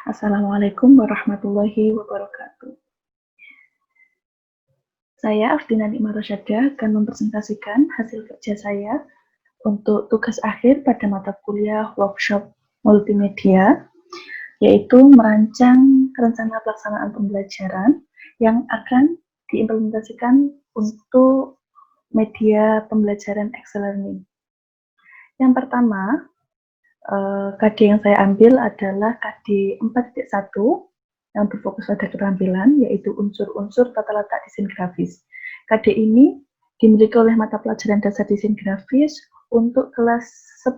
Assalamualaikum warahmatullahi wabarakatuh. Saya Afdina Nikmah Rosyada akan mempresentasikan hasil kerja saya untuk tugas akhir pada mata kuliah workshop multimedia, yaitu merancang rencana pelaksanaan pembelajaran yang akan diimplementasikan untuk media pembelajaran e-learning. Yang pertama, KD yang saya ambil adalah KD 4.1 yang berfokus pada keterampilan, yaitu unsur-unsur tata letak desain grafis. KD ini dimiliki oleh mata pelajaran dasar desain grafis untuk kelas 10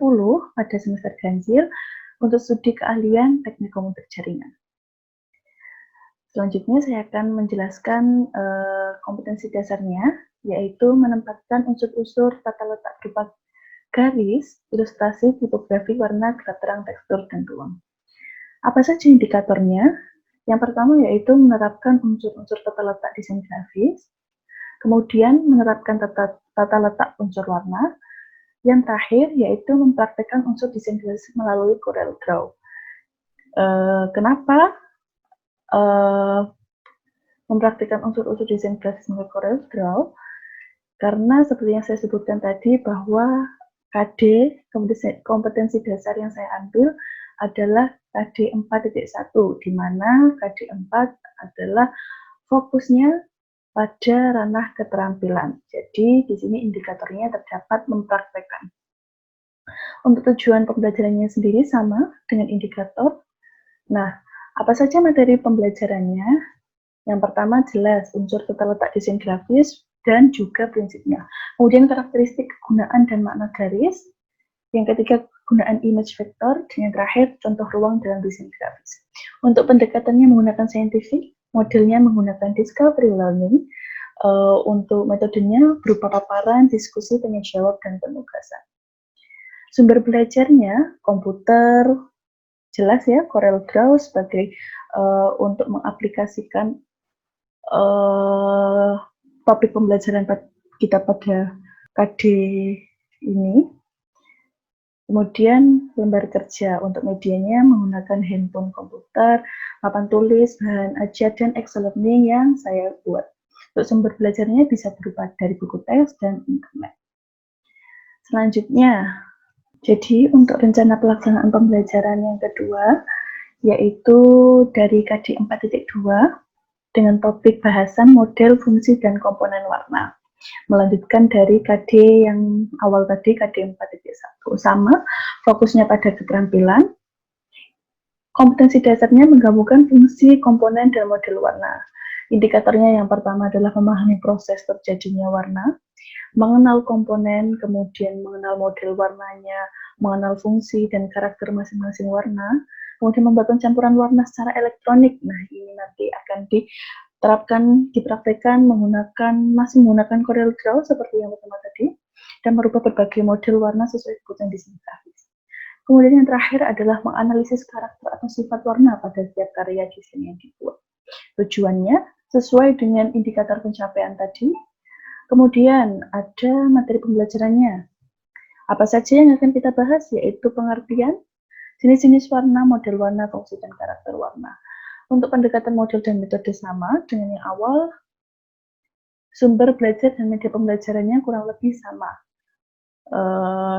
pada semester ganjil untuk studi keahlian teknik komputer jaringan. Selanjutnya saya akan menjelaskan kompetensi dasarnya, yaitu menempatkan unsur-unsur tata letak berupa garis, ilustrasi, tipografi, warna, gerak terang, tekstur, dan ruang. Apa saja indikatornya? Yang pertama yaitu menerapkan unsur-unsur tata letak desain grafis, kemudian menerapkan tata letak unsur warna, yang terakhir yaitu mempraktekkan unsur desain grafis melalui Corel Draw. Kenapa mempraktikkan unsur-unsur desain grafis melalui Corel Draw? Karena seperti yang saya sebutkan tadi bahwa KD, kompetensi dasar yang saya ambil adalah KD 4.1, di mana KD 4 adalah fokusnya pada ranah keterampilan. Jadi di sini indikatornya terdapat mempraktekkan. Untuk tujuan pembelajarannya sendiri sama dengan indikator. Nah, apa saja materi pembelajarannya? Yang pertama jelas unsur tata letak desain grafis dan juga prinsipnya. Kemudian karakteristik kegunaan dan makna garis. Yang ketiga, penggunaan image vector. Dan yang terakhir, contoh ruang dalam desain grafis. Untuk pendekatannya menggunakan scientific, modelnya menggunakan discovery learning. Untuk metodenya berupa paparan, diskusi, tanya jawab, dan penugasan. Sumber belajarnya, komputer, jelas ya, Corel Draw sebagai untuk mengaplikasikan topik pembelajaran kita pada KD ini. Kemudian lembar kerja untuk medianya menggunakan handphone komputer, papan tulis, bahan ajar, dan e-learning yang saya buat. Untuk sumber belajarnya bisa berupa dari buku teks dan internet. Selanjutnya, jadi untuk rencana pelaksanaan pembelajaran yang kedua, yaitu dari KD 4.2 dengan topik bahasan model, fungsi, dan komponen warna. Melanjutkan dari KD yang awal tadi, KD 4.1. Sama, fokusnya pada keterampilan. Kompetensi dasarnya menggabungkan fungsi, komponen, dan model warna. Indikatornya yang pertama adalah memahami proses terjadinya warna, mengenal komponen, kemudian mengenal model warnanya, mengenal fungsi dan karakter masing-masing warna, kemudian membuat campuran warna secara elektronik. Nah, ini nanti akan dipraktekkan masih menggunakan Corel Draw seperti yang pertama tadi, dan merubah berbagai model warna sesuai kebutuhan desain grafis. Kemudian yang terakhir adalah menganalisis karakter atau sifat warna pada setiap karya desain yang dibuat. Tujuannya sesuai dengan indikator pencapaian tadi. Kemudian ada materi pembelajarannya. Apa saja yang akan kita bahas, yaitu pengertian, jenis-jenis warna, model warna, fungsi, dan karakter warna. Untuk pendekatan model dan metode sama dengan yang awal, sumber belajar dan media pembelajarannya kurang lebih sama.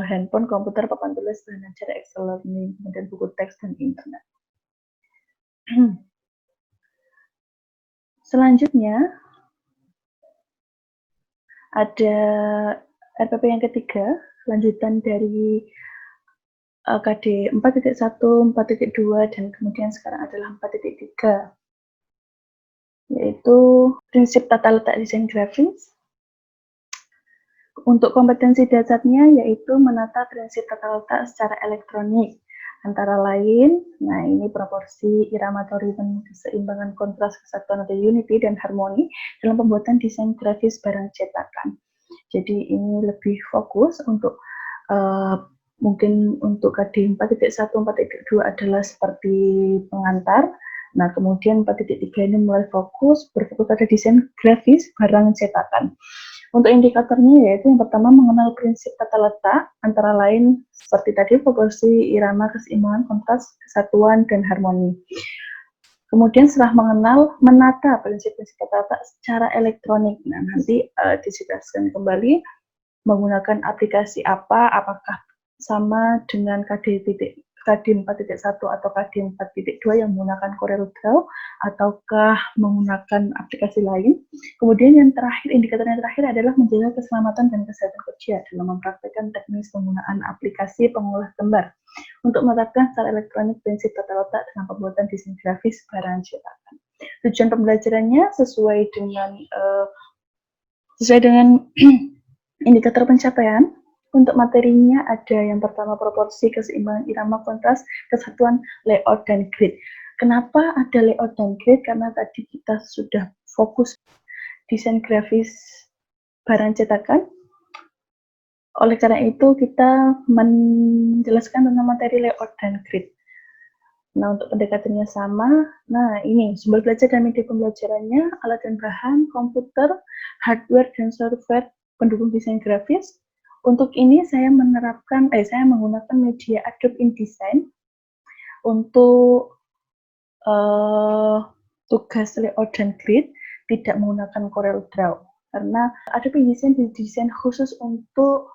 Handphone, komputer, papan tulis, bahan ajar, e-learning, kemudian buku teks, dan internet. Selanjutnya, ada RPP yang ketiga, lanjutan dari KD 4.1, 4.2, dan kemudian sekarang adalah 4.3, yaitu prinsip tata letak desain grafis. Untuk kompetensi dasarnya yaitu menata prinsip tata letak secara elektronik, antara lain, nah ini proporsi, irama atau ritme, keseimbangan, kontras, kesatuan atau unity, dan harmoni dalam pembuatan desain grafis barang cetakan. Jadi ini lebih fokus untuk mungkin untuk KD 4.1, 4.2 adalah seperti pengantar. Nah, kemudian 4.3 ini mulai berfokus pada desain grafis barang cetakan. Untuk indikatornya yaitu yang pertama mengenal prinsip tata letak, antara lain seperti tadi proporsi, irama, keseimbangan, kontras, kesatuan, dan harmoni. Kemudian setelah menata prinsip-prinsip tata letak secara elektronik. Nah, nanti dijelaskan kembali menggunakan aplikasi apa, apakah sama dengan KD 4.1 atau KD 4.2 yang menggunakan CorelDRAW ataukah menggunakan aplikasi lain. Kemudian yang terakhir, indikator yang terakhir adalah menjaga keselamatan dan kesehatan kerja dalam mempraktikkan teknis penggunaan aplikasi pengolah gambar untuk menetapkan secara elektronik prinsip tata letak dalam pembuatan desain grafis barang cetakan. Tujuan pembelajarannya sesuai dengan indikator pencapaian. Untuk materinya ada yang pertama proporsi, keseimbangan irama, kontras, kesatuan, layout, dan grid. Kenapa ada layout dan grid? Karena tadi kita sudah fokus desain grafis barang cetakan. Oleh karena itu kita menjelaskan tentang materi layout dan grid. Nah, untuk pendekatannya sama. Nah, ini sumber belajar dan media pembelajarannya, alat dan bahan, komputer, hardware, dan software pendukung desain grafis. Untuk ini saya menggunakan media Adobe InDesign untuk tugas layout dan grid, tidak menggunakan CorelDRAW karena Adobe InDesign didesain khusus untuk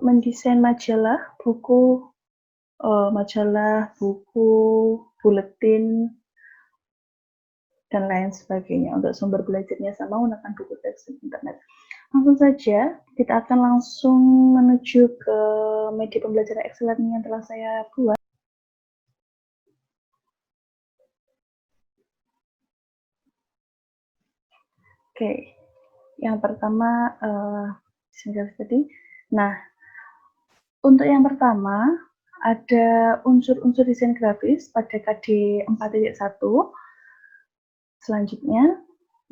mendesain majalah, buku, buletin, dan lain sebagainya. Untuk sumber belajarnya sama, menggunakan buku teks internet. Langsung saja, kita akan langsung menuju ke media pembelajaran Excel yang telah saya buat. Oke, yang pertama desain grafis tadi. Nah, untuk yang pertama ada unsur-unsur desain grafis pada KD 4.1. Selanjutnya,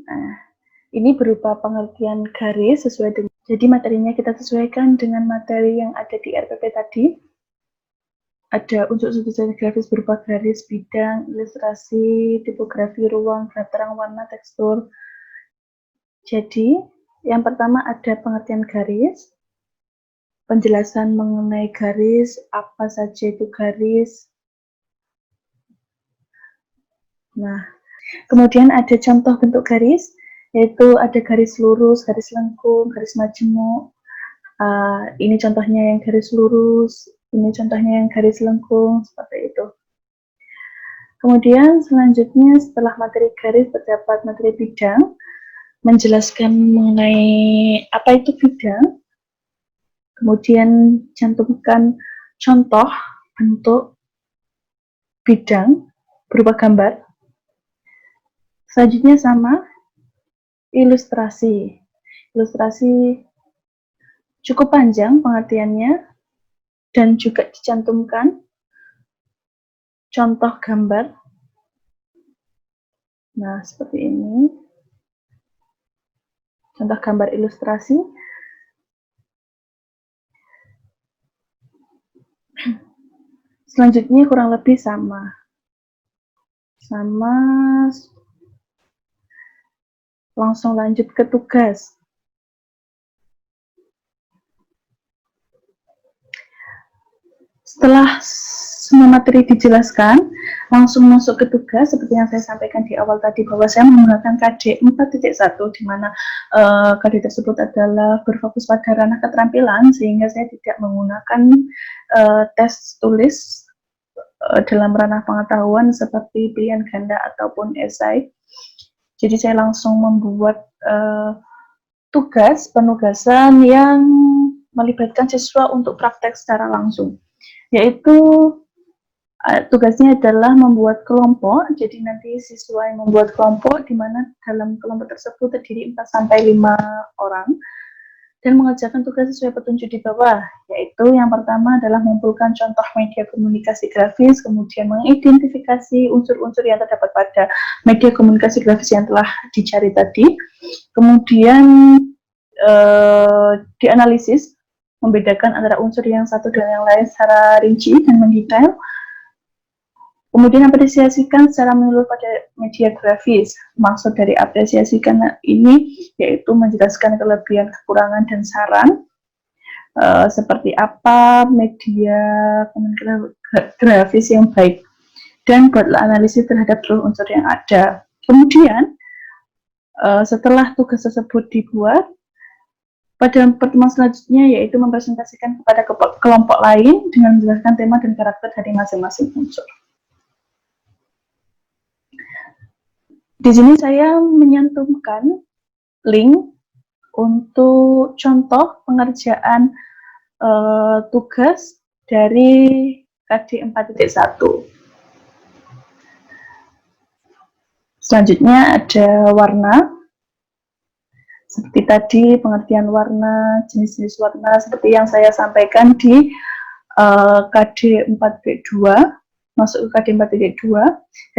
nah, ini berupa pengertian garis sesuai dengan, jadi materinya kita sesuaikan dengan materi yang ada di RPP tadi. Ada unsur-unsur desain grafis berupa garis, bidang, ilustrasi, tipografi, ruang, terang, warna, tekstur. Jadi, yang pertama ada pengertian garis, penjelasan mengenai garis, apa saja itu garis. Nah, kemudian ada contoh bentuk garis, yaitu ada garis lurus, garis lengkung, garis majemuk. Ini contohnya yang garis lurus, ini contohnya yang garis lengkung, seperti itu. Kemudian selanjutnya setelah materi garis terdapat materi bidang, menjelaskan mengenai apa itu bidang, kemudian cantumkan contoh bentuk bidang berupa gambar. Selanjutnya sama, ilustrasi. Ilustrasi cukup panjang pengertiannya dan juga dicantumkan contoh gambar. Nah, seperti ini. Contoh gambar ilustrasi. Selanjutnya kurang lebih sama. Langsung lanjut ke tugas. Setelah semua materi dijelaskan, langsung masuk ke tugas seperti yang saya sampaikan di awal tadi bahwa saya menggunakan KD 4.1 di mana KD tersebut adalah berfokus pada ranah keterampilan sehingga saya tidak menggunakan tes tulis dalam ranah pengetahuan seperti pilihan ganda ataupun esai. Jadi saya langsung membuat penugasan yang melibatkan siswa untuk praktek secara langsung, yaitu tugasnya adalah membuat kelompok. Jadi nanti siswa yang membuat kelompok di mana dalam kelompok tersebut terdiri 4-5 orang dan mengerjakan tugas sesuai petunjuk di bawah, yaitu yang pertama adalah mengumpulkan contoh media komunikasi grafis, kemudian mengidentifikasi unsur-unsur yang terdapat pada media komunikasi grafis yang telah dicari tadi, kemudian dianalisis, membedakan antara unsur yang satu dan yang lain secara rinci dan mendetail. Kemudian apresiasikan secara menyeluruh pada media grafis. Maksud dari apresiasikan ini yaitu menjelaskan kelebihan, kekurangan, dan saran seperti apa media komunikasi grafis yang baik dan buatlah analisis terhadap seluruh unsur yang ada. Kemudian, setelah tugas tersebut dibuat, pada pertemuan selanjutnya yaitu mempresentasikan kepada kelompok lain dengan menjelaskan tema dan karakter dari masing-masing unsur. Di sini saya menyantumkan link untuk contoh pengerjaan tugas dari KD 4.1. Selanjutnya ada warna. Seperti tadi, pengertian warna, jenis-jenis warna, seperti yang saya sampaikan di KD 4.2, masuk ke KD 4.2.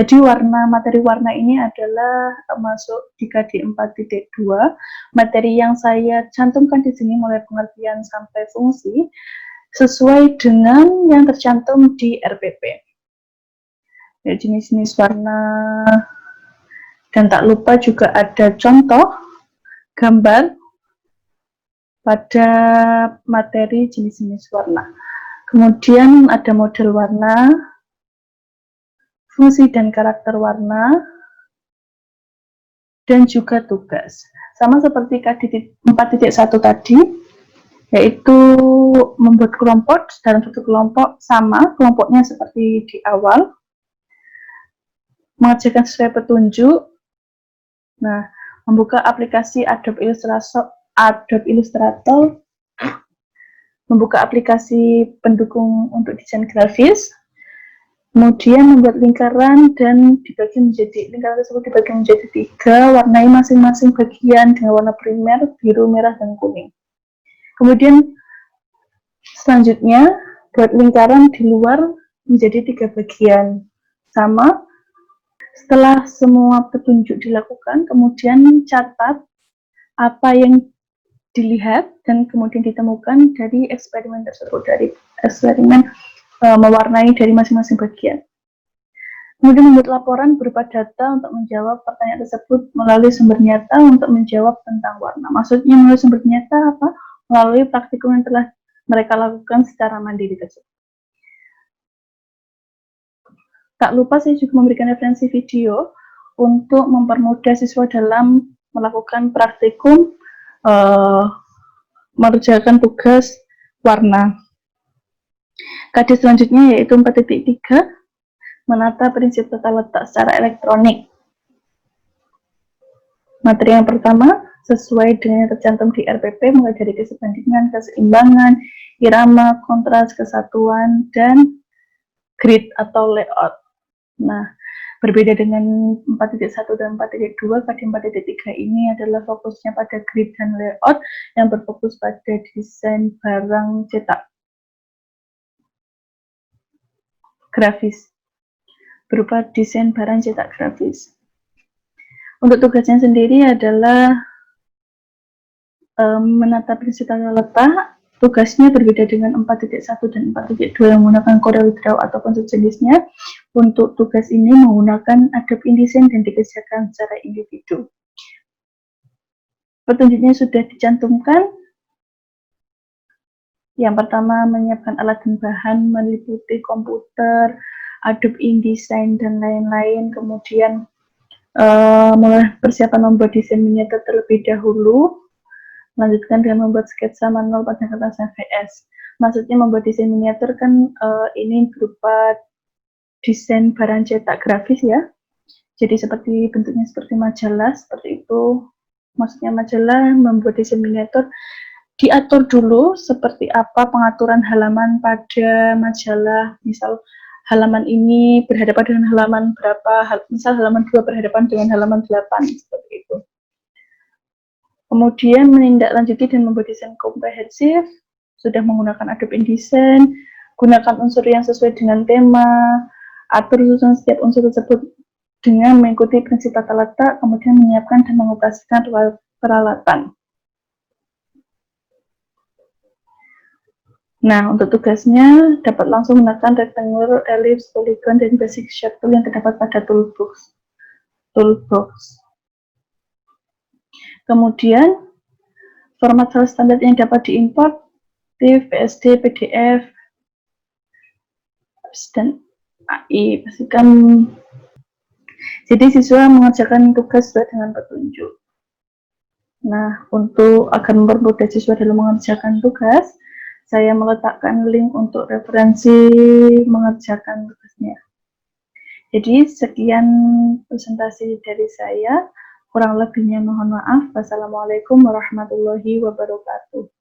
Jadi materi warna ini adalah masuk di KD 4.2. Materi yang saya cantumkan di sini mulai pengertian sampai fungsi, sesuai dengan yang tercantum di RPP. Ya, jenis-jenis warna, dan tak lupa juga ada contoh gambar pada materi jenis-jenis warna. Kemudian ada model warna, fungsi dan karakter warna, dan juga tugas. Sama seperti KD 4.1 tadi, yaitu membuat kelompok. Dalam satu kelompok sama, kelompoknya seperti di awal, mengerjakan sesuai petunjuk. Nah, membuka aplikasi Adobe Illustrator, membuka aplikasi pendukung untuk desain grafis, kemudian membuat lingkaran dan lingkaran tersebut dibagi menjadi 3, warnai masing-masing bagian dengan warna primer, biru, merah, dan kuning. Kemudian selanjutnya buat lingkaran di luar menjadi 3 bagian. Sama, setelah semua petunjuk dilakukan, kemudian catat apa yang dilihat dan kemudian ditemukan dari eksperimen tersebut, dari eksperimen mewarnai dari masing-masing bagian. Kemudian membuat laporan berupa data untuk menjawab pertanyaan tersebut melalui sumber nyata untuk menjawab tentang warna. Maksudnya melalui sumber nyata apa? Melalui praktikum yang telah mereka lakukan secara mandiri tersebut. Tak lupa saya juga memberikan referensi video untuk mempermudah siswa dalam melakukan praktikum mengerjakan tugas warna. KD selanjutnya yaitu 4.3, menata prinsip tata letak secara elektronik. Materi yang pertama sesuai dengan yang tercantum di RPP, mulai dari kesebandingan, keseimbangan, irama, kontras, kesatuan, dan grid atau layout. Nah, berbeda dengan 4.1 dan 4.2, KD 4.3 ini adalah fokusnya pada grid dan layout yang berfokus pada desain barang cetak grafis, berupa desain barang cetak grafis. Untuk tugasnya sendiri adalah menata prinsip tata letak. Tugasnya berbeda dengan 4.1 dan 4.2 yang menggunakan CorelDRAW ataupun sejenisnya. Untuk tugas ini menggunakan Adobe InDesign dan dikerjakan secara individu. Petunjuknya sudah dicantumkan. Yang pertama, menyiapkan alat dan bahan meliputi komputer, Adobe InDesign, dan lain-lain. Kemudian mulai persiapan membuat desain miniatur terlebih dahulu. Lanjutkan dengan membuat sketsa manual pada kertas VS. Maksudnya membuat desain miniatur kan ini berupa desain barang cetak grafis ya. Jadi seperti bentuknya seperti majalah, seperti itu. Maksudnya majalah, membuat desain miniatur, diatur dulu seperti apa pengaturan halaman pada majalah. Misal halaman ini berhadapan dengan halaman berapa, misal halaman 2 berhadapan dengan halaman 8, seperti itu. Kemudian menindaklanjuti dan membuat desain komprehensif, sudah menggunakan Adobe InDesign, gunakan unsur yang sesuai dengan tema, atur susunan setiap unsur tersebut dengan mengikuti prinsip tata letak, kemudian menyiapkan dan mengoperasikan peralatan. Nah, untuk tugasnya dapat langsung menggunakan rectangle, ellipse, polygon, dan basic shape tool yang terdapat pada toolbox. Kemudian, format file standar yang dapat diimport, TIFF, PSD, PDF, dan AI, pastikan jadi siswa mengerjakan tugas sesuai dengan petunjuk. Nah, untuk agar mempermudah siswa dalam mengerjakan tugas, saya meletakkan link untuk referensi mengerjakan tugasnya. Jadi sekian presentasi dari saya, kurang lebihnya mohon maaf. Wassalamualaikum warahmatullahi wabarakatuh.